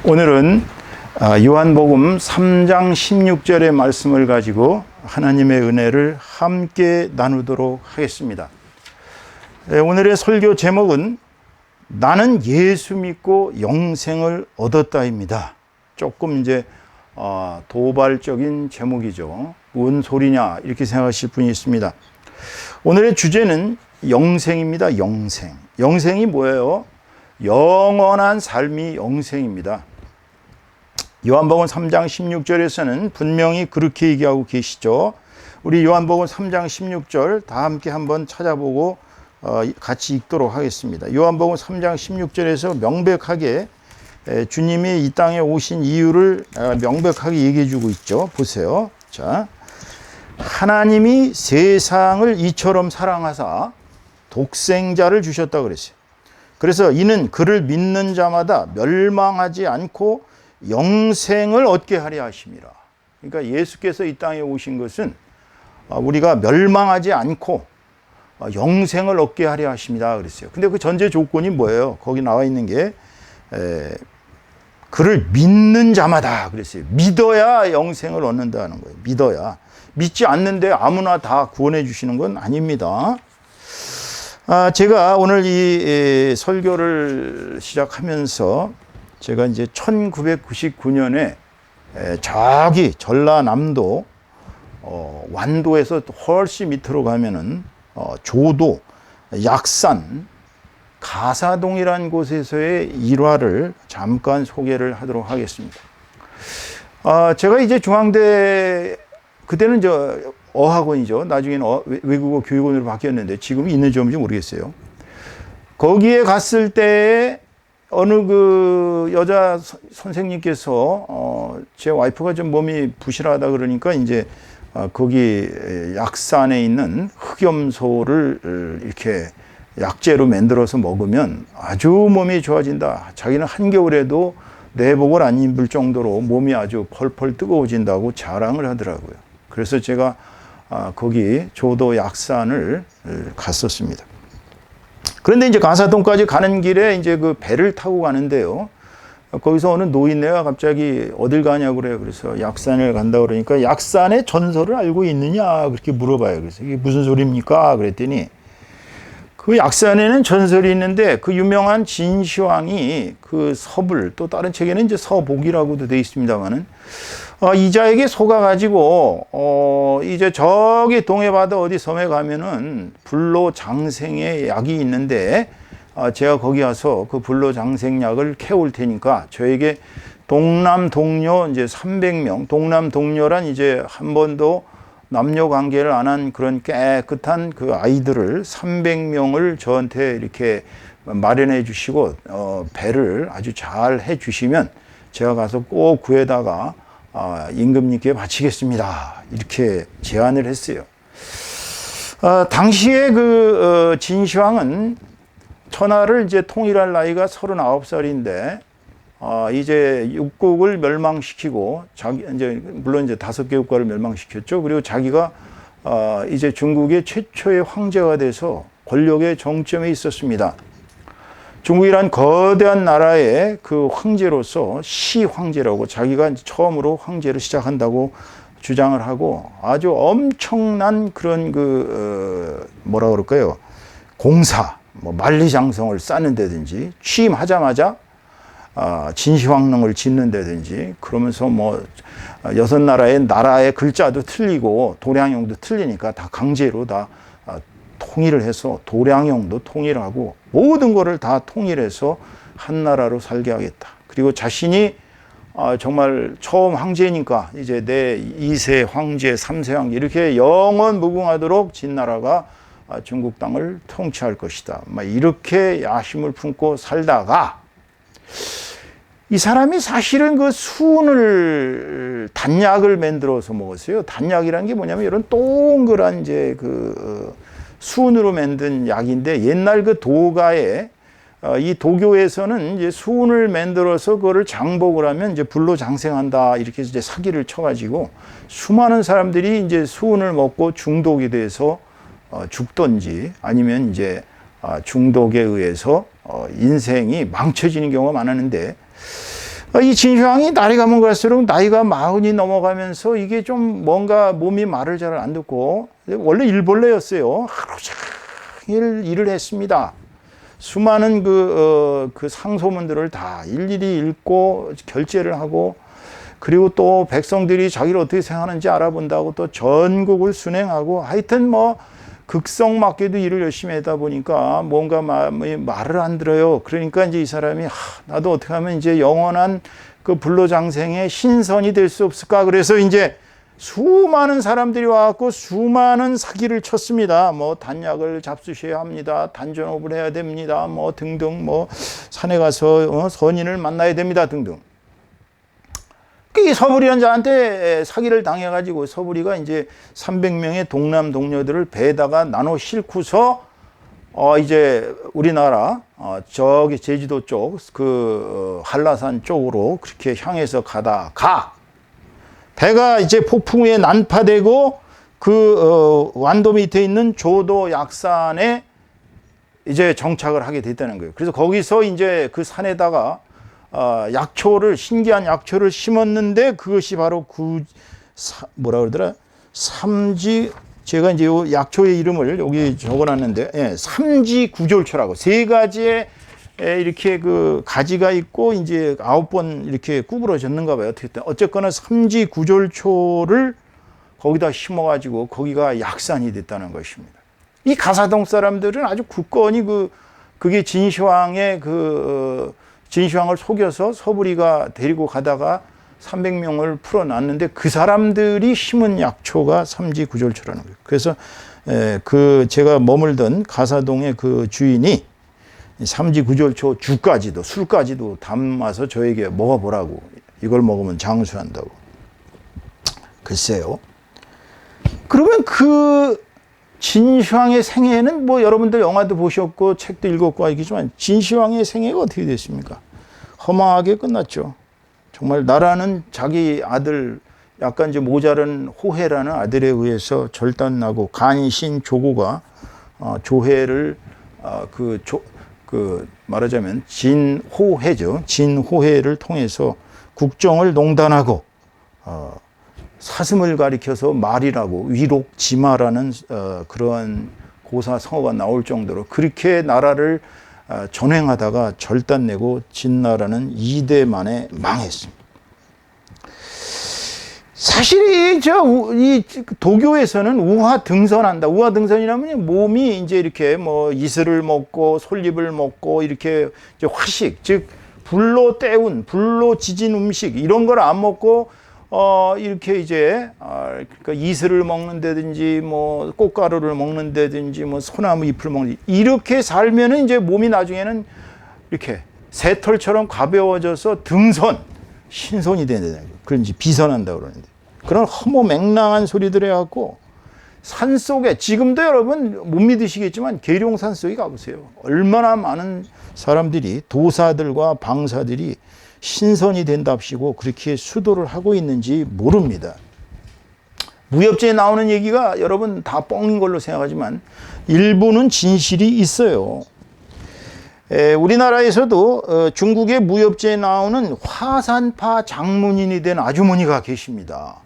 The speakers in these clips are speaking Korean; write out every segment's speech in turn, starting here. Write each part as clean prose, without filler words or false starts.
오늘은 요한복음 3장 16절의 말씀을 가지고 하나님의 은혜를 함께 나누도록 하겠습니다. 오늘의 설교 제목은 나는 예수 믿고 영생을 얻었다입니다. 조금 이제 도발적인 제목이죠. 뭔 소리냐 이렇게 생각하실 분이 있습니다. 오늘의 주제는 영생입니다. 영생. 영생이 뭐예요? 영원한 삶이 영생입니다. 요한복음 3장 16절에서는 분명히 그렇게 얘기하고 계시죠. 우리 요한복음 3장 16절 다 함께 한번 찾아보고 같이 읽도록 하겠습니다. 요한복음 3장 16절에서 명백하게 주님이 이 땅에 오신 이유를 명백하게 얘기해 주고 있죠. 보세요. 자, 하나님이 세상을 이처럼 사랑하사 독생자를 주셨다고 그랬어요. 그래서 이는 그를 믿는 자마다 멸망하지 않고 영생을 얻게 하려 하심이라. 그러니까 예수께서 이 땅에 오신 것은 우리가 멸망하지 않고 영생을 얻게 하려 하십니다 그랬어요. 근데 그 전제 조건이 뭐예요? 거기 나와 있는 게 그를 믿는 자마다 그랬어요. 믿어야 영생을 얻는다는 거예요. 믿어야. 믿지 않는데 아무나 다 구원해 주시는 건 아닙니다. 제가 오늘 이 설교를 시작하면서 제가 이제 1999년에 저기 전라남도 완도에서 훨씬 밑으로 가면은 조도, 약산, 가사동이라는 곳에서의 일화를 잠깐 소개를 하도록 하겠습니다. 제가 이제 중앙대 그때는 어학원이죠. 나중에는 외국어 교육원으로 바뀌었는데 지금 있는지 없는지 모르겠어요. 거기에 갔을 때 어느 그 여자 선생님께서 제 와이프가 좀 몸이 부실하다 그러니까 이제 거기 약산에 있는 흑염소를 이렇게 약재로 만들어서 먹으면 아주 몸이 좋아진다. 자기는 한겨울에도 내복을 안 입을 정도로 몸이 아주 펄펄 뜨거워진다고 자랑을 하더라고요. 그래서 제가 거기 조도 약산을 갔었습니다. 그런데 이제 가사동까지 가는 길에 이제 그 배를 타고 가는데요. 거기서 어느 노인네가 갑자기 어딜 가냐고 그래요. 그래서 약산을 간다 그러니까 약산의 전설을 알고 있느냐 그렇게 물어봐요. 그래서 이게 무슨 소리입니까? 그랬더니 그 약산에는 전설이 있는데 그 유명한 진시황이 그 서불 또 다른 책에는 이제 서복이라고도 되어 있습니다만은 이자에게 속아가지고 이제 저기 동해바다 어디 섬에 가면은 불로장생의 약이 있는데 제가 거기 가서 그 불로장생약을 캐올 테니까 저에게 동남동녀 이제 300명 동남동녀란 이제 한 번도 남녀 관계를 안 한 그런 깨끗한 그 아이들을 300명을 저한테 이렇게 마련해 주시고 배를 아주 잘 해 주시면 제가 가서 꼭 구해다가 임금님께 바치겠습니다. 이렇게 제안을 했어요. 당시에 그 진시황은 천하를 이제 통일할 나이가 39살인데 이제 육국을 멸망시키고 자기 이제 물론 이제 5개 국가를 멸망시켰죠. 그리고 자기가 이제 중국의 최초의 황제가 돼서 권력의 정점에 있었습니다. 중국이란 거대한 나라의 그 황제로서 시황제라고 자기가 처음으로 황제를 시작한다고 주장을 하고 아주 엄청난 그런 그 뭐라 그럴까요? 공사, 뭐 만리장성을 쌓는다든지 취임하자마자 진시황릉을 짓는다든지 그러면서 뭐 6나라의 나라의 글자도 틀리고 도량형도 틀리니까 다 강제로 다 통일을 해서 도량형도 통일하고 모든 거를 다 통일해서 한 나라로 살게 하겠다. 그리고 자신이 정말 처음 황제니까 이제 내 2세 황제, 3세 황제 이렇게 영원 무궁하도록 진나라가 중국 땅을 통치할 것이다. 막 이렇게 야심을 품고 살다가 이 사람이 사실은 그 수은을 단약을 만들어서 먹었어요. 단약이라는 게 뭐냐면 이런 동그란 이제 그 수은으로 만든 약인데 옛날 그 도가에 이 도교에서는 이제 수은을 만들어서 그거를 장복을 하면 이제 불로 장생한다 이렇게 이제 사기를 쳐가지고 수많은 사람들이 이제 수은을 먹고 중독이 돼서 죽던지 아니면 이제 중독에 의해서 인생이 망쳐지는 경우가 많았는데 이 진시황이 날이 가면 갈수록 나이가 40이 넘어가면서 이게 좀 뭔가 몸이 말을 잘 안 듣고, 원래 일벌레였어요. 하루 종일 일을 했습니다. 수많은 그 상소문들을 다 일일이 읽고 결제를 하고, 그리고 또 백성들이 자기를 어떻게 생각하는지 알아본다고 또 전국을 순행하고, 하여튼 뭐 극성맞게도 일을 열심히 하다 보니까 뭔가 말을 안 들어요. 그러니까 이제 이 사람이 나도 어떻게 하면 이제 영원한 그 불로장생의 신선이 될 수 없을까. 그래서 이제 수많은 사람들이 와갖고 수많은 사기를 쳤습니다. 뭐 단약을 잡수셔야 합니다. 단전업을 해야 됩니다. 뭐 등등, 뭐 산에 가서 선인을 만나야 됩니다. 등등. 이 서부리라는 자한테 사기를 당해가지고 서부리가 이제 300명의 동남 동료들을 배에다가 나눠 싣고서 이제 우리나라 저기 제주도 쪽 한라산 쪽으로 그렇게 향해서 가다가 배가 이제 폭풍우에 난파되고 완도 밑에 있는 조도 약산에 이제 정착을 하게 됐다는 거예요. 그래서 거기서 이제 그 산에다가 신기한 약초를 심었는데 그것이 바로 뭐라 그러더라? 제가 이제 요 약초의 이름을 여기 적어 놨는데, 삼지구졸초라고 세 가지의 이렇게 그 가지가 있고 이제 9번 이렇게 구부러졌는가 봐요. 어쨌거나 삼지구졸초를 거기다 심어가지고 거기가 약산이 됐다는 것입니다. 이 가사동 사람들은 아주 굳건히 그게 진시황을 속여서 서부리가 데리고 가다가 300명을 풀어놨는데 그 사람들이 심은 약초가 삼지구졸초라는 거예요. 그래서 제가 머물던 가사동의 그 주인이 삼지구졸초 술까지도 담아서 저에게 먹어보라고, 이걸 먹으면 장수한다고. 글쎄요. 그러면 진시황의 생애는 뭐 여러분들 영화도 보셨고 책도 읽었고 알겠지만 진시황의 생애가 어떻게 됐습니까? 허망하게 끝났죠. 정말 나라는 자기 아들, 약간 이제 모자른 호해라는 아들에 의해서 절단나고 간신 조고가 조해를 말하자면 진호해죠. 진호해를 통해서 국정을 농단하고 사슴을 가리켜서 말이라고 위록지마라는 그런 고사성어가 나올 정도로 그렇게 나라를 전횡하다가 절단내고 진나라는 2대 만에 망했습니다. 사실 이 도교에서는 우화등선한다. 우화등선이라면 몸이 이제 이렇게 뭐 이슬을 먹고 솔잎을 먹고 이렇게 이제 화식, 즉 불로 때운, 불로 지진 음식 이런 걸 안 먹고 이렇게 이제 그러니까 이슬을 먹는다든지 뭐 꽃가루를 먹는다든지 뭐 소나무 잎을 먹는 이렇게 살면은 이제 몸이 나중에는 이렇게 새털처럼 가벼워져서 신선이 된다는 거예요. 그런지 비선한다고 그러는데 그런 허무맹랑한 소리들 해갖고 산속에 지금도 여러분 못 믿으시겠지만 계룡산 속에 가보세요. 얼마나 많은 사람들이 도사들과 방사들이 신선이 된답시고 그렇게 수도를 하고 있는지 모릅니다. 무협지에 나오는 얘기가 여러분 다 뻥인 걸로 생각하지만 일부는 진실이 있어요. 우리나라에서도 중국의 무협지에 나오는 화산파 장문인이 된 아주머니가 계십니다.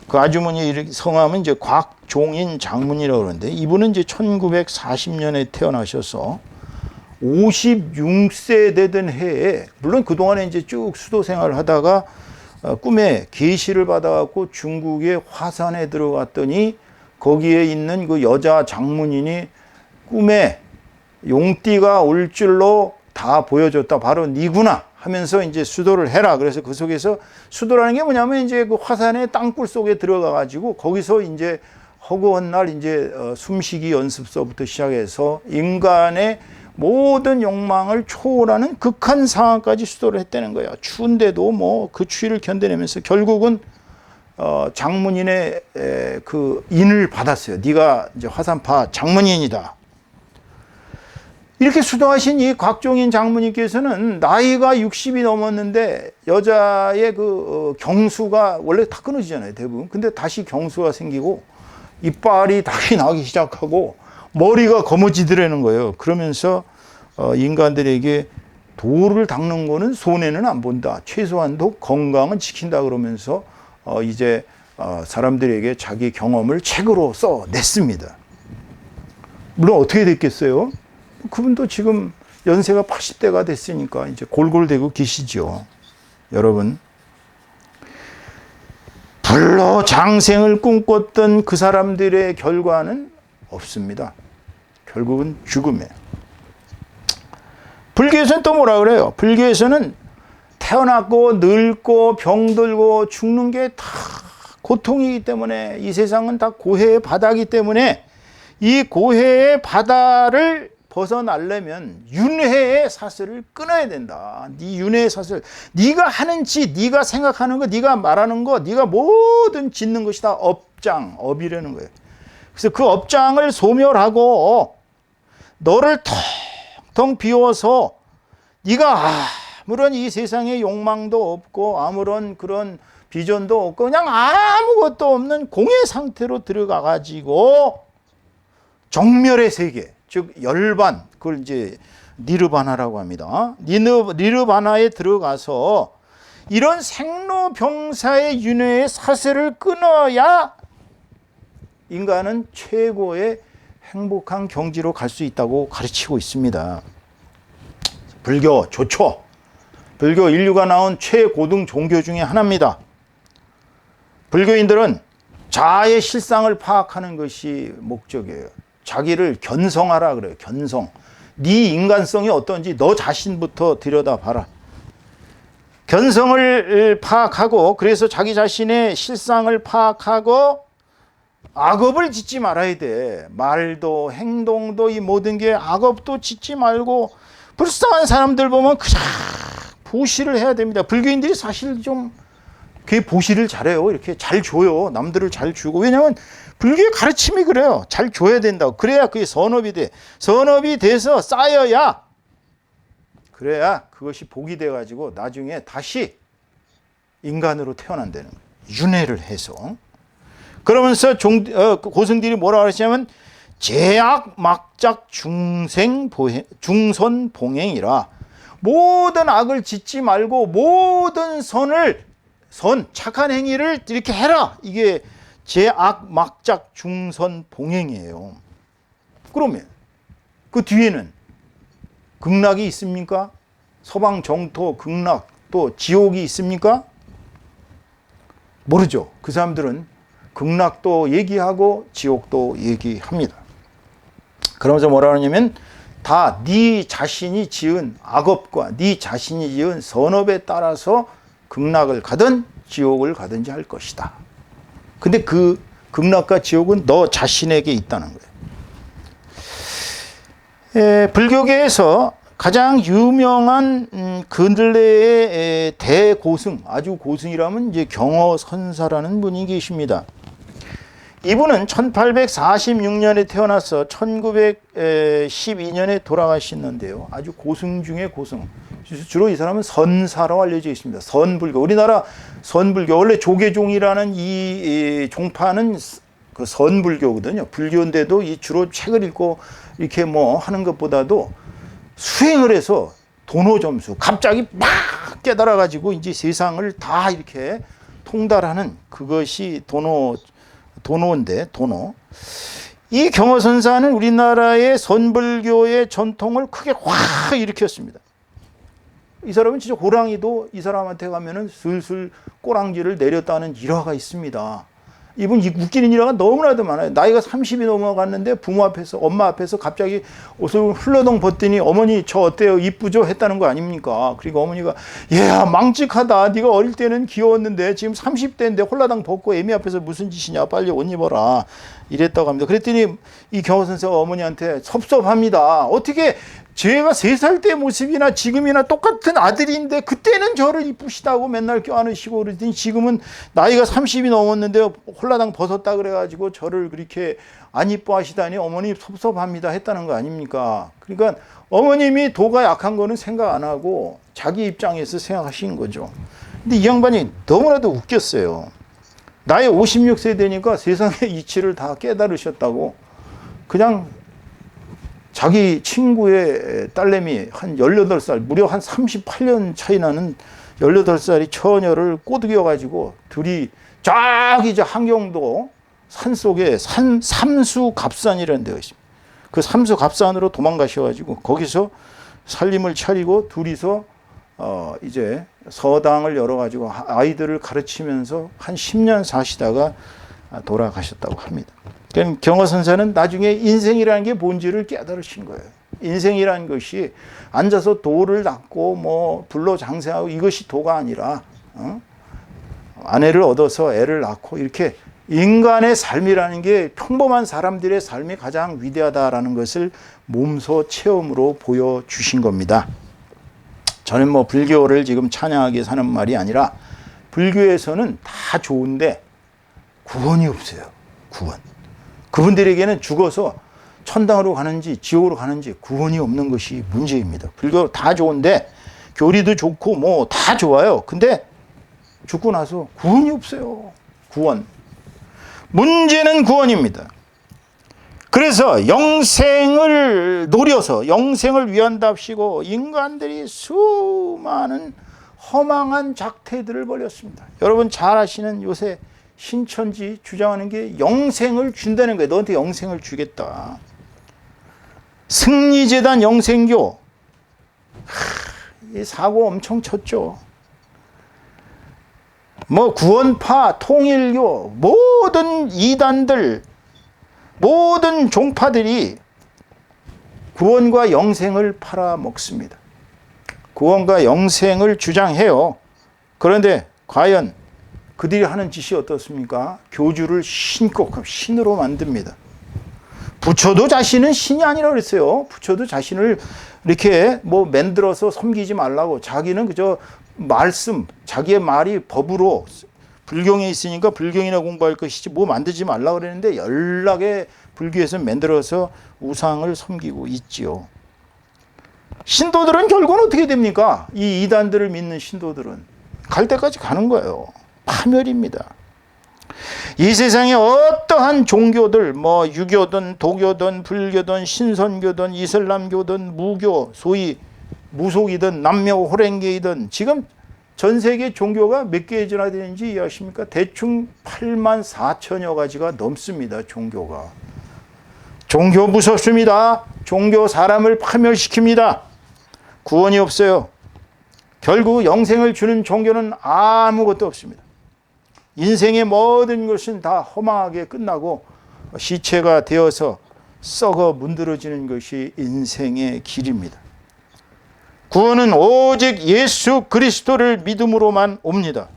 그 아주머니 성함은 이제 곽종인 장문이라고 그러는데 이분은 이제 1940년에 태어나셔서 56세 되던 해에, 물론 그동안에 이제 쭉 수도 생활을 하다가 꿈에 계시를 받아갖고 중국의 화산에 들어갔더니 거기에 있는 그 여자 장문인이 꿈에 용띠가 올 줄로 다 보여줬다. 바로 니구나 하면서 이제 수도를 해라. 그래서 그 속에서 수도라는 게 뭐냐면 이제 그 화산의 땅굴 속에 들어가가지고 거기서 이제 허구한 날 이제 숨쉬기 연습서부터 시작해서 인간의 모든 욕망을 초월하는 극한 상황까지 수도를 했다는 거야. 추운데도 뭐 그 추위를 견뎌내면서 결국은 장문인의 그 인을 받았어요. 네가 이제 화산파 장문인이다. 이렇게 수도하신 이 곽종인 장문인께서는 나이가 60이 넘었는데 여자의 그 경수가 원래 다 끊어지잖아요, 대부분. 근데 다시 경수가 생기고 이빨이 다시 나기 시작하고 머리가 검어지더라는 거예요. 그러면서 인간들에게 도를 닦는 거는 손해는 안 본다. 최소한도 건강은 지킨다 그러면서 이제 사람들에게 자기 경험을 책으로 써냈습니다. 물론 어떻게 됐겠어요? 그분도 지금 연세가 80대가 됐으니까 이제 골골대고 계시죠. 여러분, 불로 장생을 꿈꿨던 그 사람들의 결과는 없습니다. 결국은 죽음이에요. 불교에서는 또 뭐라 그래요? 불교에서는 태어났고 늙고 병들고 죽는 게 다 고통이기 때문에, 이 세상은 다 고해의 바다이기 때문에 이 고해의 바다를 벗어나려면 윤회의 사슬을 끊어야 된다. 네 윤회의 사슬, 네가 하는 짓, 네가 생각하는 거, 네가 말하는 거, 네가 모든 짓는 것이 다 업장, 업이라는 거예요. 그래서 그 업장을 소멸하고 너를 텅텅 비워서 네가 아무런 이 세상에 욕망도 없고 아무런 그런 비전도 없고 그냥 아무것도 없는 공의 상태로 들어가 가지고 정멸의 세계, 즉 열반, 그걸 이제 니르바나라고 합니다. 니르바나에 들어가서 이런 생로병사의 윤회의 사슬을 끊어야 인간은 최고의 행복한 경지로 갈 수 있다고 가르치고 있습니다. 불교 좋죠. 불교 인류가 나온 최고등 종교 중에 하나입니다. 불교인들은 자아의 실상을 파악하는 것이 목적이에요. 자기를 견성하라 그래요. 견성. 네 인간성이 어떤지 너 자신부터 들여다봐라. 견성을 파악하고, 그래서 자기 자신의 실상을 파악하고 악업을 짓지 말아야 돼. 말도 행동도 이 모든 게 악업도 짓지 말고, 불쌍한 사람들 보면 그냥 보시를 해야 됩니다. 불교인들이 사실 좀 그 보시를 잘해요. 이렇게 잘 줘요. 남들을 잘 주고. 왜냐하면 불교의 가르침이 그래요. 잘 줘야 된다고. 그래야 그게 선업이 돼. 선업이 돼서 쌓여야, 그래야 그것이 복이 돼가지고 나중에 다시 인간으로 태어난다는 거예요. 윤회를 해서. 그러면서 고승들이 뭐라 그러시냐면 제악 막작 중선 봉행이라, 모든 악을 짓지 말고 모든 착한 행위를 이렇게 해라. 이게 제악 막작 중선 봉행이에요. 그러면 그 뒤에는 극락이 있습니까? 서방 정토 극락 또 지옥이 있습니까? 모르죠. 그 사람들은 극락도 얘기하고 지옥도 얘기합니다. 그러면서 뭐라 하냐면 다 네 자신이 지은 악업과 네 자신이 지은 선업에 따라서 극락을 가든 지옥을 가든지 할 것이다. 근데 그 극락과 지옥은 너 자신에게 있다는 거예요. 불교계에서 가장 유명한 근래의 대고승, 아주 고승이라면 이제 경허선사라는 분이 계십니다. 이분은 1846년에 태어나서 1912년에 돌아가셨는데요. 아주 고승 중에 고승. 주로 이 사람은 선사로 알려져 있습니다. 선불교. 우리나라 선불교, 원래 조계종이라는 이 종파는 그 선불교거든요. 불교인데도 이 주로 책을 읽고 이렇게 뭐 하는 것보다도 수행을 해서 도노 점수, 갑자기 막 깨달아가지고 이제 세상을 다 이렇게 통달하는 그것이 도노인데, 도노. 이 경허선사는 우리나라의 선불교의 전통을 크게 확 일으켰습니다. 이 사람은 진짜 호랑이도 이 사람한테 가면은 슬슬 꼬랑지를 내렸다는 일화가 있습니다. 이분 웃기는 일화가 너무나도 많아요. 나이가 30이 넘어갔는데 부모 앞에서, 엄마 앞에서 갑자기 옷을 훌러덩 벗더니 어머니 저 어때요? 이쁘죠? 했다는 거 아닙니까? 그리고 어머니가 얘야 망측하다. 네가 어릴 때는 귀여웠는데 지금 30대인데 홀라당 벗고 애미 앞에서 무슨 짓이냐? 빨리 옷 입어라. 이랬다고 합니다. 그랬더니 이 경허선사가 어머니한테 섭섭합니다. 어떻게 제가 3살 때 모습이나 지금이나 똑같은 아들인데 그때는 저를 이쁘시다고 맨날 껴안으시고 그러더니 지금은 나이가 30이 넘었는데 홀라당 벗었다 그래가지고 저를 그렇게 안 이뻐하시다니 어머니 섭섭합니다 했다는 거 아닙니까? 그러니까 어머님이 도가 약한 거는 생각 안 하고 자기 입장에서 생각하신 거죠. 근데 이 양반이 너무나도 웃겼어요. 나이 56세 되니까 세상의 이치를 다 깨달으셨다고 그냥 자기 친구의 딸내미 한 18살, 무려 한 38년 차이 나는 18살이 처녀를 꼬드겨 가지고 둘이 저기 저 함경도 산속에 삼수갑산이라는 데가 있습니다. 그 삼수갑산으로 도망가셔가지고 거기서 살림을 차리고 둘이서 이제 서당을 열어가지고 아이들을 가르치면서 한 10년 사시다가 돌아가셨다고 합니다. 그러니까 경허선사는 나중에 인생이라는 게 뭔지를 깨달으신 거예요. 인생이라는 것이 앉아서 도를 닦고 뭐 불로 장생하고 이것이 도가 아니라 아내를 얻어서 애를 낳고 이렇게 인간의 삶이라는 게 평범한 사람들의 삶이 가장 위대하다라는 것을 몸소 체험으로 보여주신 겁니다. 저는 뭐 불교를 지금 찬양하게 사는 말이 아니라 불교에서는 다 좋은데 구원이 없어요. 구원. 그분들에게는 죽어서 천당으로 가는지 지옥으로 가는지 구원이 없는 것이 문제입니다. 불교 다 좋은데 교리도 좋고 뭐 다 좋아요. 근데 죽고 나서 구원이 없어요. 구원. 문제는 구원입니다. 그래서 영생을 노려서 영생을 위한답시고 인간들이 수많은 허망한 작태들을 벌였습니다. 여러분 잘 아시는 요새 신천지 주장하는 게 영생을 준다는 거예요. 너한테 영생을 주겠다. 승리재단 영생교. 이 사고 엄청 쳤죠. 뭐 구원파, 통일교, 모든 이단들, 모든 종파들이 구원과 영생을 팔아먹습니다. 구원과 영생을 주장해요. 그런데 과연 그들이 하는 짓이 어떻습니까? 교주를 신으로 만듭니다. 부처도 자신은 신이 아니라고 그랬어요. 부처도 자신을 이렇게 뭐 만들어서 섬기지 말라고, 자기는 그저 말씀, 자기의 말이 법으로 불경에 있으니까 불경이나 공부할 것이지 뭐 만들지 말라고 그랬는데 연락에 불교에서 만들어서 우상을 섬기고 있지요. 신도들은 결국은 어떻게 됩니까? 이 이단들을 믿는 신도들은 갈 때까지 가는 거예요. 파멸입니다. 이 세상에 어떠한 종교들, 뭐 유교든 도교든 불교든 신선교든 이슬람교든 무교, 소위 무속이든 남녀 호랭개이든 지금 전 세계 종교가 몇 개나 되는지 이해하십니까? 대충 8만 4천여 가지가 넘습니다. 종교가. 종교 무섭습니다. 종교 사람을 파멸시킵니다. 구원이 없어요. 결국 영생을 주는 종교는 아무것도 없습니다. 인생의 모든 것은 다 허망하게 끝나고 시체가 되어서 썩어 문드러지는 것이 인생의 길입니다. 구원은 오직 예수 그리스도를 믿음으로만 옵니다.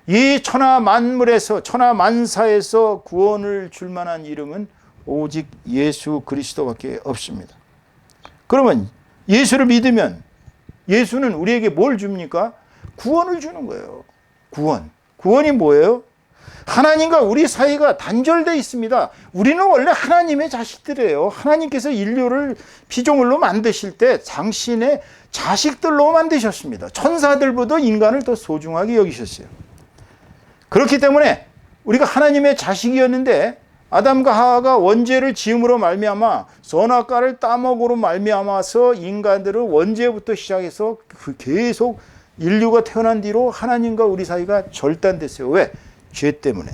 이 천하 만물에서, 천하 만사에서 구원을 줄 만한 이름은 오직 예수 그리스도밖에 없습니다. 그러면 예수를 믿으면 예수는 우리에게 뭘 줍니까? 구원을 주는 거예요. 구원. 구원이 뭐예요? 하나님과 우리 사이가 단절되어 있습니다. 우리는 원래 하나님의 자식들이에요. 하나님께서 인류를 피조물로 만드실 때 당신의 자식들로 만드셨습니다. 천사들보다 인간을 더 소중하게 여기셨어요. 그렇기 때문에 우리가 하나님의 자식이었는데 아담과 하와가 원죄를 지음으로 말미암아 선악과를 따먹으로 말미암아서 인간들은 원죄부터 시작해서 계속 인류가 태어난 뒤로 하나님과 우리 사이가 절단됐어요. 왜? 죄 때문에.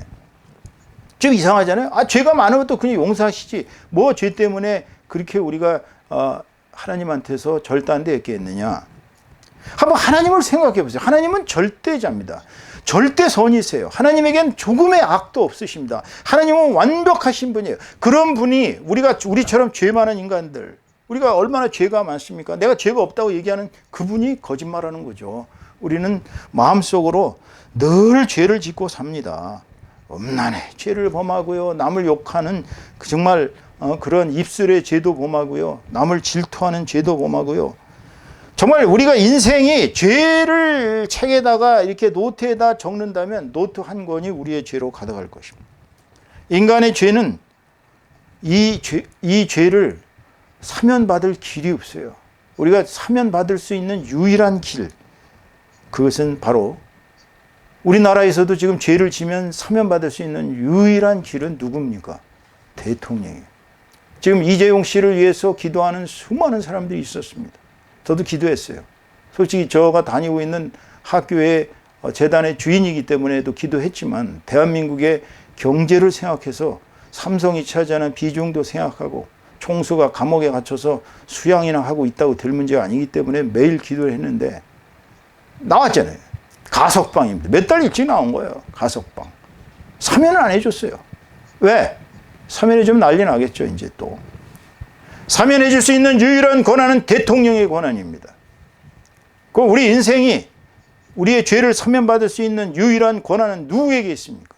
좀 이상하잖아요. 죄가 많으면 또 그냥 용서하시지. 뭐 죄 때문에 그렇게 우리가 하나님한테서 절단되었겠느냐. 한번 하나님을 생각해 보세요. 하나님은 절대자입니다. 절대 선이세요. 하나님에겐 조금의 악도 없으십니다. 하나님은 완벽하신 분이에요. 그런 분이 우리처럼 죄 많은 인간들, 우리가 얼마나 죄가 많습니까? 내가 죄가 없다고 얘기하는 그분이 거짓말하는 거죠. 우리는 마음속으로 늘 죄를 짓고 삽니다. 음란해 죄를 범하고요. 남을 욕하는 정말 그런 입술의 죄도 범하고요. 남을 질투하는 죄도 범하고요. 정말 우리가 인생이 죄를 책에다가 이렇게 노트에다 적는다면 노트 한 권이 우리의 죄로 가득할 것입니다. 인간의 죄는 이 죄를 사면받을 길이 없어요. 우리가 사면받을 수 있는 유일한 길, 그것은 바로 우리나라에서도 지금 죄를 지면 사면받을 수 있는 유일한 길은 누굽니까? 대통령이에요. 지금 이재용 씨를 위해서 기도하는 수많은 사람들이 있었습니다. 저도 기도했어요. 솔직히 저가 다니고 있는 학교의 재단의 주인이기 때문에도 기도했지만 대한민국의 경제를 생각해서 삼성이 차지하는 비중도 생각하고 총수가 감옥에 갇혀서 수양이나 하고 있다고 될 문제가 아니기 때문에 매일 기도를 했는데 나왔잖아요. 가석방입니다. 몇 달 일찍 나온 거예요. 가석방. 사면을 안 해줬어요. 왜? 사면해 주면 난리 나겠죠. 이제 또. 사면해 줄 수 있는 유일한 권한은 대통령의 권한입니다. 그 우리 인생이 우리의 죄를 사면받을 수 있는 유일한 권한은 누구에게 있습니까?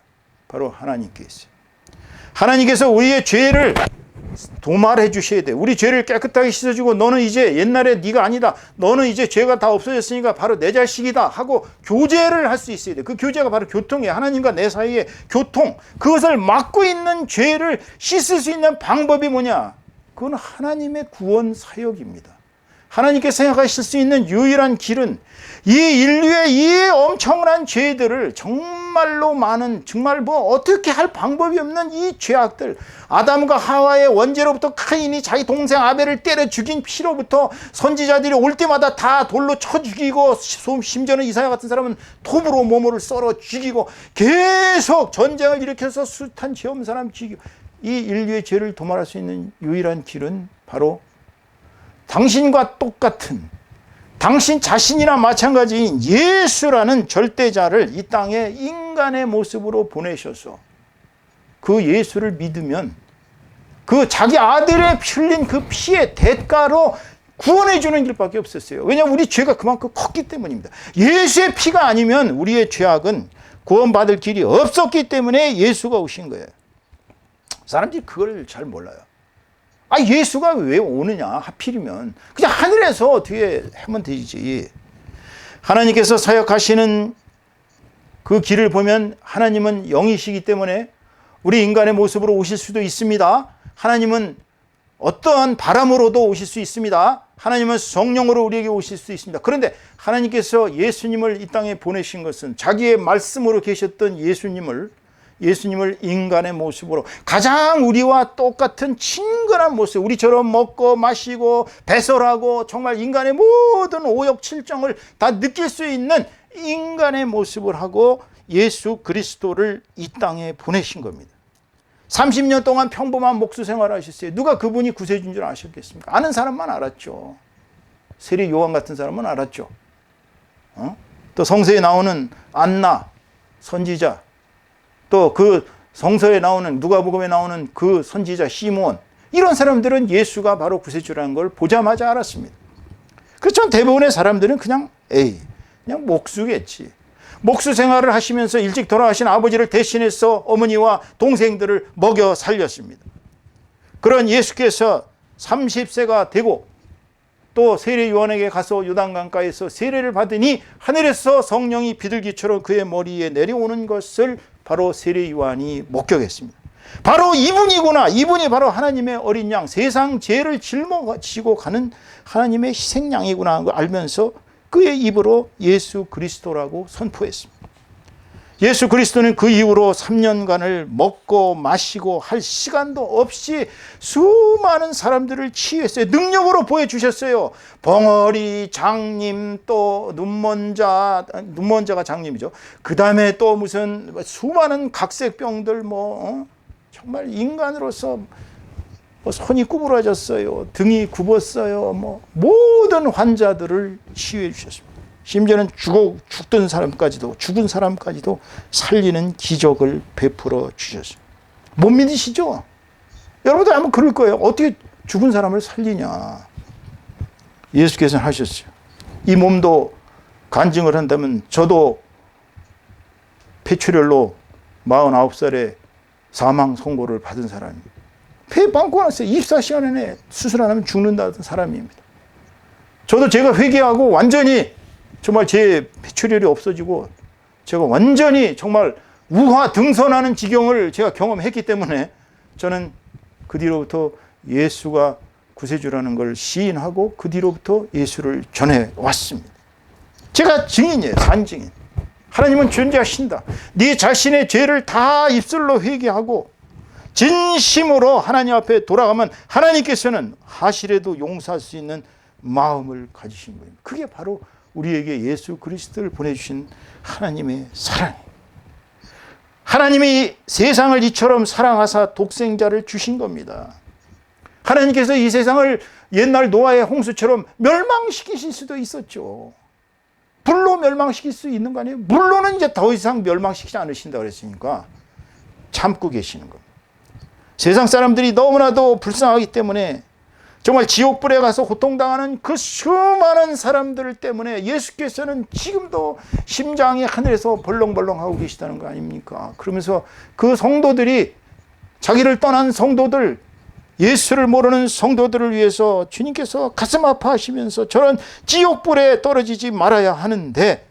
바로 하나님께 있어요. 하나님께서 우리의 죄를 도말해 주셔야 돼요. 우리 죄를 깨끗하게 씻어주고 너는 이제 옛날에 네가 아니다. 너는 이제 죄가 다 없어졌으니까 바로 내 자식이다 하고 교제를 할 수 있어야 돼요. 그 교제가 바로 교통이에요. 하나님과 내 사이의 교통. 그것을 막고 있는 죄를 씻을 수 있는 방법이 뭐냐? 그건 하나님의 구원 사역입니다. 하나님께 생각하실 수 있는 유일한 길은 이 인류의 이 엄청난 죄들을 정말로 많은 정말 뭐 어떻게 할 방법이 없는 이 죄악들, 아담과 하와의 원죄로부터 카인이 자기 동생 아벨을 때려 죽인 피로부터 선지자들이 올 때마다 다 돌로 쳐 죽이고 심지어는 이사야 같은 사람은 톱으로 몸을 썰어 죽이고 계속 전쟁을 일으켜서 숱한 죄 없는 사람 죽이고 이 인류의 죄를 도말할 수 있는 유일한 길은 바로 당신과 똑같은 당신 자신이나 마찬가지인 예수라는 절대자를 이 땅에 인간의 모습으로 보내셔서 그 예수를 믿으면 그 자기 아들의 흘린 그 피의 대가로 구원해 주는 길밖에 없었어요. 왜냐하면 우리 죄가 그만큼 컸기 때문입니다. 예수의 피가 아니면 우리의 죄악은 구원받을 길이 없었기 때문에 예수가 오신 거예요. 사람들이 그걸 잘 몰라요. 예수가 왜 오느냐 하필이면 그냥 하늘에서 어떻게 하면 되지. 하나님께서 사역하시는 그 길을 보면 하나님은 영이시기 때문에 우리 인간의 모습으로 오실 수도 있습니다. 하나님은 어떠한 바람으로도 오실 수 있습니다. 하나님은 성령으로 우리에게 오실 수 있습니다. 그런데 하나님께서 예수님을 이 땅에 보내신 것은 자기의 말씀으로 계셨던 예수님을 인간의 모습으로 가장 우리와 똑같은 친근한 모습, 우리처럼 먹고 마시고 배설하고 정말 인간의 모든 오욕 칠정을 다 느낄 수 있는 인간의 모습을 하고 예수 그리스도를 이 땅에 보내신 겁니다. 30년 동안 평범한 목수 생활을 하셨어요. 누가 그분이 구세주인 줄 아셨겠습니까? 아는 사람만 알았죠. 세례 요한 같은 사람은 알았죠. 또 성서에 나오는 안나 선지자, 또 그 성서에 나오는 누가복음에 나오는 그 선지자 시므온, 이런 사람들은 예수가 바로 구세주라는 걸 보자마자 알았습니다. 그렇지만 대부분의 사람들은 그냥 목수겠지. 목수 생활을 하시면서 일찍 돌아가신 아버지를 대신해서 어머니와 동생들을 먹여 살렸습니다. 그런 예수께서 30세가 되고 또 세례 요한에게 가서 요단강가에서 세례를 받으니 하늘에서 성령이 비둘기처럼 그의 머리에 내려오는 것을 바로 세례 요한이 목격했습니다. 바로 이분이구나. 이분이 바로 하나님의 어린 양, 세상 죄를 짊어지고 가는 하나님의 희생양이구나 하는 걸 알면서 그의 입으로 예수 그리스도라고 선포했습니다. 예수 그리스도는 그 이후로 3년간을 먹고 마시고 할 시간도 없이 수많은 사람들을 치유했어요. 능력으로 보여주셨어요. 벙어리, 장님, 또 눈먼자가 장님이죠. 그 다음에 또 무슨 수많은 각색병들 정말 인간으로서 손이 구부러졌어요. 등이 굽었어요. 모든 환자들을 치유해 주셨습니다. 심지어는 죽은 사람까지도 살리는 기적을 베풀어 주셨습니다. 못 믿으시죠? 여러분들 아마 그럴 거예요. 어떻게 죽은 사람을 살리냐. 예수께서는 하셨어요. 이 몸도 간증을 한다면 저도 폐출혈로 49살에 사망 선고를 받은 사람입니다. 폐 빵꾸 났어요. 24시간 안에 수술 안 하면 죽는다던 사람입니다. 저도 제가 회개하고 완전히 정말 제 폐출혈이 없어지고 제가 완전히 정말 우화 등선하는 지경을 제가 경험했기 때문에 저는 그 뒤로부터 예수가 구세주라는 걸 시인하고 그 뒤로부터 예수를 전해왔습니다. 제가 증인이에요. 산증인. 하나님은 존재하신다. 네 자신의 죄를 다 입술로 회개하고 진심으로 하나님 앞에 돌아가면 하나님께서는 하실에도 용서할 수 있는 마음을 가지신 거예요. 그게 바로 우리에게 예수 그리스도를 보내주신 하나님의 사랑이에요. 하나님이 세상을 이처럼 사랑하사 독생자를 주신 겁니다. 하나님께서 이 세상을 옛날 노아의 홍수처럼 멸망시키실 수도 있었죠. 불로 멸망시킬 수 있는 거 아니에요? 물로는 이제 더 이상 멸망시키지 않으신다고 그랬으니까 참고 계시는 겁니다. 세상 사람들이 너무나도 불쌍하기 때문에 정말 지옥불에 가서 고통당하는 그 수많은 사람들 때문에 예수께서는 지금도 심장이 하늘에서 벌렁벌렁하고 계시다는 거 아닙니까? 그러면서 그 성도들이, 자기를 떠난 성도들, 예수를 모르는 성도들을 위해서 주님께서 가슴 아파하시면서 저런 지옥불에 떨어지지 말아야 하는데,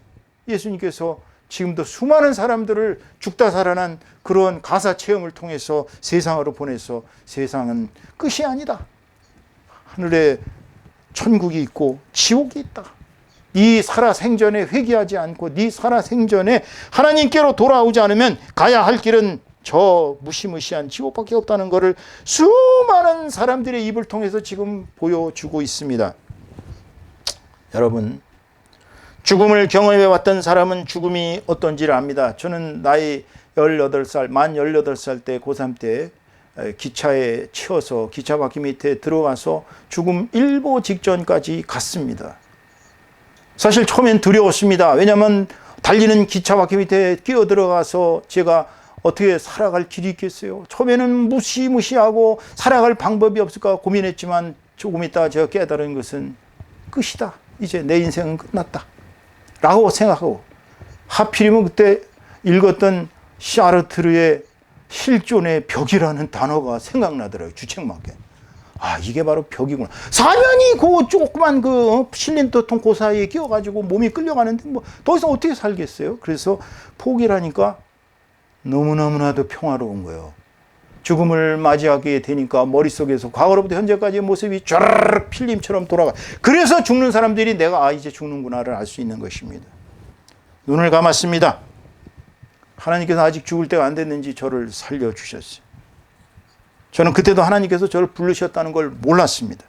예수님께서 지금도 수많은 사람들을 죽다 살아난 그런 가사 체험을 통해서 세상으로 보내서 세상은 끝이 아니다. 하늘에 천국이 있고 지옥이 있다. 네 살아생전에 회개하지 않고 네 살아생전에 하나님께로 돌아오지 않으면 가야 할 길은 저 무시무시한 지옥밖에 없다는 것을 수많은 사람들의 입을 통해서 지금 보여주고 있습니다. 여러분, 죽음을 경험해 왔던 사람은 죽음이 어떤지를 압니다. 저는 나이 18살, 만 18살 때 고3 때 기차에 치여서 기차 바퀴 밑에 들어가서 죽음 일보 직전까지 갔습니다. 사실 처음엔 두려웠습니다. 왜냐하면 달리는 기차 바퀴 밑에 끼어 들어가서 제가 어떻게 살아갈 길이 있겠어요. 처음에는 무시무시하고 살아갈 방법이 없을까 고민했지만 조금 있다가 제가 깨달은 것은 끝이다. 이제 내 인생은 끝났다 라고 생각하고, 하필이면 그때 읽었던 샤르트르의 실존의 벽이라는 단어가 생각나더라고요. 주책맞게. 아, 이게 바로 벽이구나. 사면이 그 조그만 그 실린더통 그 사이에 끼어가지고 몸이 끌려가는데 뭐 더 이상 어떻게 살겠어요? 그래서 포기를 하니까 너무너무나도 평화로운 거예요. 죽음을 맞이하게 되니까 머릿속에서 과거로부터 현재까지의 모습이 쫙 필름처럼 돌아가. 그래서 죽는 사람들이 내가 이제 죽는구나를 알 수 있는 것입니다. 눈을 감았습니다. 하나님께서 아직 죽을 때가 안 됐는지 저를 살려주셨어요. 저는 그때도 하나님께서 저를 부르셨다는 걸 몰랐습니다.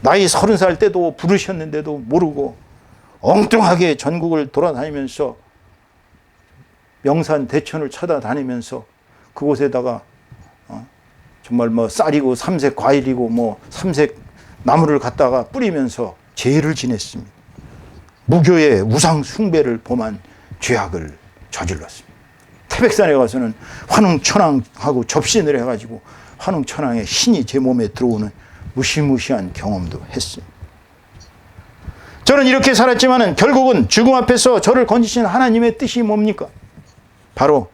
나이 30살 때도 부르셨는데도 모르고 엉뚱하게 전국을 돌아다니면서 명산 대천을 찾아다니면서 그곳에다가 정말 뭐 쌀이고 삼색 과일이고 뭐 삼색 나무를 갖다가 뿌리면서 죄를 지냈습니다. 무교의 우상 숭배를 범한 죄악을 저질렀습니다. 태백산에 가서는 환웅천왕하고 접신을 해가지고 환웅천왕의 신이 제 몸에 들어오는 무시무시한 경험도 했습니다. 저는 이렇게 살았지만 결국은 죽음 앞에서 저를 건지신 하나님의 뜻이 뭡니까? 바로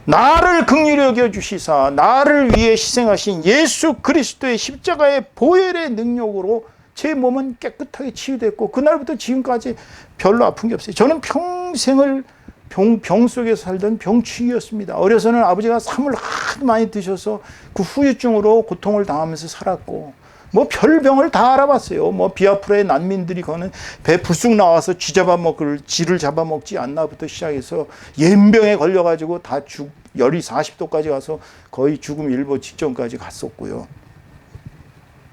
나를 긍휼히 여겨주시사 나를 위해 희생하신 예수 그리스도의 십자가의 보혈의 능력으로 제 몸은 깨끗하게 치유됐고 그날부터 지금까지 별로 아픈 게 없어요. 저는 평생을 병 속에서 살던 병취이였습니다. 어려서는 아버지가 삼을 하도 많이 드셔서 그 후유증으로 고통을 당하면서 살았고, 뭐 별병을 다 알아봤어요. 뭐 비아프라의 난민들이 거는 배 불쑥 나와서 쥐를 잡아먹지 않나부터 시작해서 옌병에 걸려가지고 다 열이 40도까지 가서 거의 죽음 일보 직전까지 갔었고요.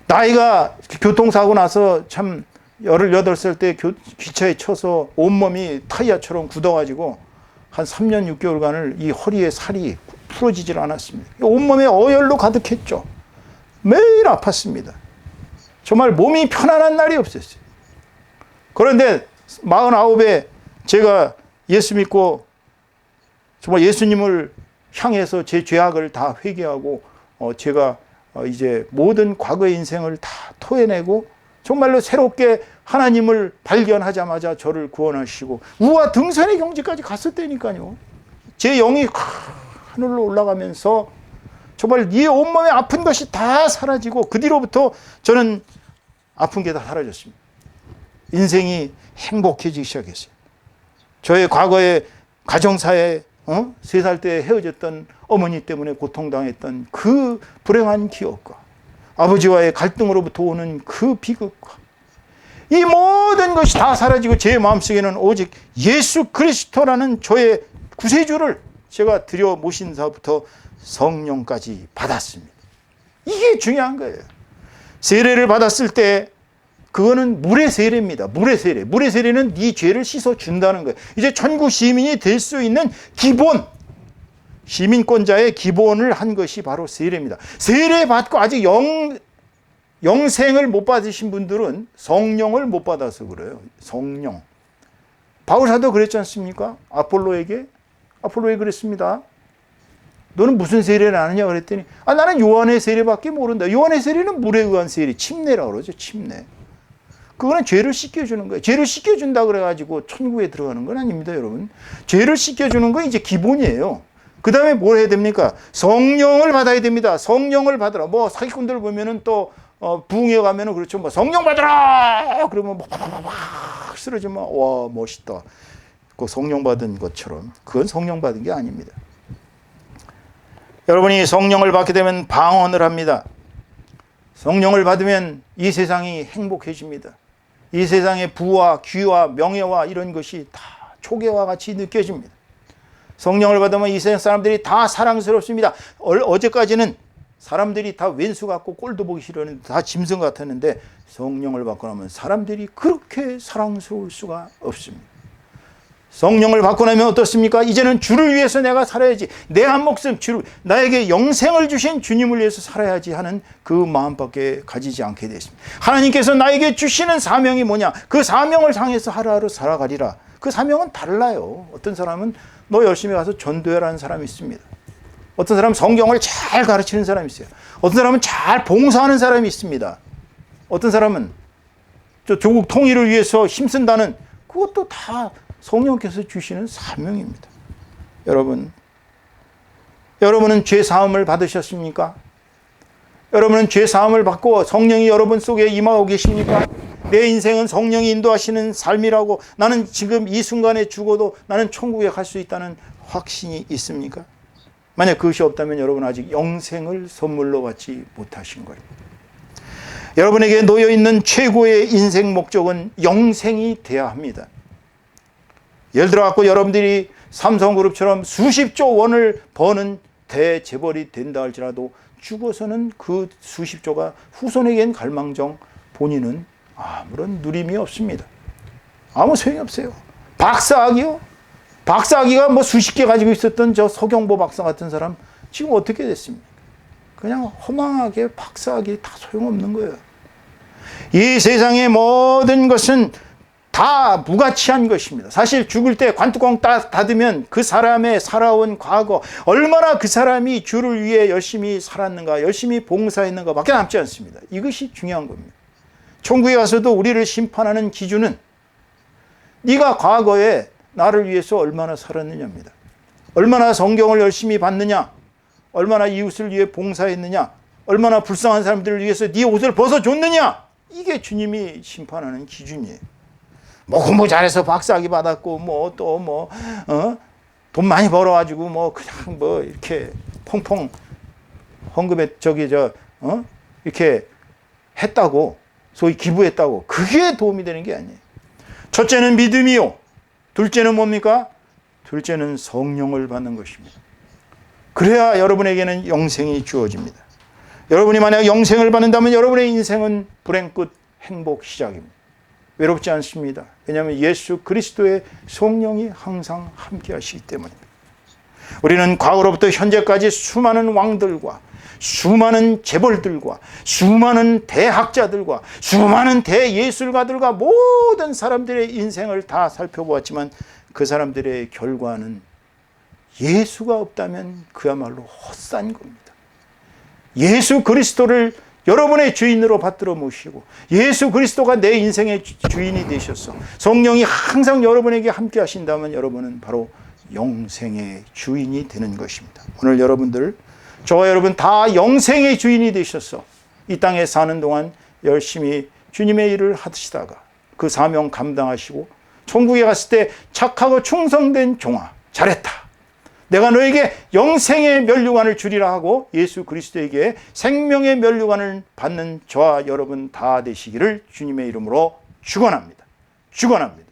나이가 교통사고 나서 참 18살 때 기차에 쳐서 온몸이 타이야처럼 굳어가지고 한 3년 6개월간을 이 허리에 살이 풀어지질 않았습니다. 온몸에 어혈로 가득했죠. 매일 아팠습니다. 정말 몸이 편안한 날이 없었어요. 그런데 49에 제가 예수 믿고 정말 예수님을 향해서 제 죄악을 다 회개하고 제가 이제 모든 과거의 인생을 다 토해내고 정말로 새롭게 하나님을 발견하자마자 저를 구원하시고 우와 등산의 경지까지 갔을 때니까요. 제 영이 하늘로 올라가면서 정말 이 온몸에 아픈 것이 다 사라지고 그 뒤로부터 저는 아픈 게 다 사라졌습니다. 인생이 행복해지기 시작했어요. 저의 과거의 가정사에 3살 때 헤어졌던 어머니 때문에 고통당했던 그 불행한 기억과 아버지와의 갈등으로부터 오는 그 비극과 이 모든 것이 다 사라지고 제 마음속에는 오직 예수 그리스도라는 저의 구세주를 제가 들여 모신 사부터 성령까지 받았습니다. 이게 중요한 거예요. 세례를 받았을 때 그거는 물의 세례입니다. 물의 세례. 물의 세례는 네 죄를 씻어준다는 거예요. 이제 천국 시민이 될 수 있는 기본, 시민권자의 기본을 한 것이 바로 세례입니다. 세례 받고 아직 영생을 못 받으신 분들은 성령을 못 받아서 그래요. 성령. 바울 사도 그랬지 않습니까? 아폴로에게 그랬습니다. 너는 무슨 세례를 아느냐 그랬더니 나는 요한의 세례밖에 모른다. 요한의 세례는 물에 의한 세례, 침례라고 그러죠. 침례. 그거는 죄를 씻겨주는 거예요. 죄를 씻겨준다 그래가지고 천국에 들어가는 건 아닙니다, 여러분. 죄를 씻겨주는 건 이제 기본이에요. 그 다음에 뭘 해야 됩니까? 성령을 받아야 됩니다. 성령을 받으라. 뭐 사기꾼들 보면은 또 부흥회 가면은 그렇죠. 뭐 성령 받으라. 그러면 막 쓰러지면 와 멋있다. 그 성령 받은 것처럼 그건 성령 받은 게 아닙니다. 여러분이 성령을 받게 되면 방언을 합니다. 성령을 받으면 이 세상이 행복해집니다. 이 세상의 부와 귀와 명예와 이런 것이 다 초계와 같이 느껴집니다. 성령을 받으면 이 세상 사람들이 다 사랑스럽습니다. 어제까지는 사람들이 다 왼수 같고 꼴도 보기 싫었는데 다 짐승 같았는데 성령을 받고 나면 사람들이 그렇게 사랑스러울 수가 없습니다. 성령을 받고 나면 어떻습니까? 이제는 주를 위해서 내가 살아야지. 내 한 목숨 나에게 영생을 주신 주님을 위해서 살아야지 하는 그 마음밖에 가지지 않게 됐습니다. 하나님께서 나에게 주시는 사명이 뭐냐? 그 사명을 향해서 하루하루 살아가리라. 그 사명은 달라요. 어떤 사람은 너 열심히 가서 전도해라는 사람이 있습니다. 어떤 사람은 성경을 잘 가르치는 사람이 있어요. 어떤 사람은 잘 봉사하는 사람이 있습니다. 어떤 사람은 조국 통일을 위해서 힘쓴다는 그것도 다 성령께서 주시는 사명입니다. 여러분은 죄 사함을 받으셨습니까? 여러분은 죄 사함을 받고 성령이 여러분 속에 임하고 계십니까? 내 인생은 성령이 인도하시는 삶이라고 나는 지금 이 순간에 죽어도 나는 천국에 갈 수 있다는 확신이 있습니까? 만약 그것이 없다면 여러분 아직 영생을 선물로 받지 못하신 거예요. 여러분에게 놓여있는 최고의 인생 목적은 영생이 되어야 합니다. 예를 들어 갖고 여러분들이 삼성그룹처럼 수십조 원을 버는 대재벌이 된다 할지라도 죽어서는 그 수십조가 후손에겐 갈망정 본인은 아무런 누림이 없습니다. 아무 소용이 없어요. 박사학위요? 박사학위가 뭐 수십 개 가지고 있었던 저 서경보 박사 같은 사람 지금 어떻게 됐습니까? 그냥 허망하게 박사학위 다 소용없는 거예요. 이 세상의 모든 것은 다 무가치한 것입니다. 사실 죽을 때 관뚜껑 닫으면 그 사람의 살아온 과거, 얼마나 그 사람이 주를 위해 열심히 살았는가, 열심히 봉사했는가 밖에 남지 않습니다. 이것이 중요한 겁니다. 천국에 가서도 우리를 심판하는 기준은 네가 과거에 나를 위해서 얼마나 살았느냐입니다. 얼마나 성경을 열심히 봤느냐, 얼마나 이웃을 위해 봉사했느냐, 얼마나 불쌍한 사람들을 위해서 네 옷을 벗어줬느냐, 이게 주님이 심판하는 기준이에요. 뭐 공부 잘해서 박사학위 받았고 뭐 또 뭐 돈 많이 벌어가지고 뭐 그냥 뭐 이렇게 펑펑 헌금에 이렇게 했다고 소위 기부했다고 그게 도움이 되는 게 아니에요. 첫째는 믿음이요. 둘째는 뭡니까? 둘째는 성령을 받는 것입니다. 그래야 여러분에게는 영생이 주어집니다. 여러분이 만약 영생을 받는다면 여러분의 인생은 불행 끝 행복 시작입니다. 외롭지 않습니다. 왜냐하면 예수 그리스도의 성령이 항상 함께 하시기 때문입니다. 우리는 과거로부터 현재까지 수많은 왕들과 수많은 재벌들과 수많은 대학자들과 수많은 대예술가들과 모든 사람들의 인생을 다 살펴보았지만 그 사람들의 결과는 예수가 없다면 그야말로 헛산 겁니다. 예수 그리스도를 여러분의 주인으로 받들어 모시고 예수 그리스도가 내 인생의 주인이 되셔서 성령이 항상 여러분에게 함께 하신다면 여러분은 바로 영생의 주인이 되는 것입니다. 오늘 여러분들, 저와 여러분 다 영생의 주인이 되셔서 이 땅에 사는 동안 열심히 주님의 일을 하시다가 그 사명 감당하시고 천국에 갔을 때 착하고 충성된 종아, 잘했다. 내가 너에게 영생의 면류관을 주리라 하고 예수 그리스도에게 생명의 면류관을 받는 저와 여러분 다 되시기를 주님의 이름으로 축원합니다. 축원합니다.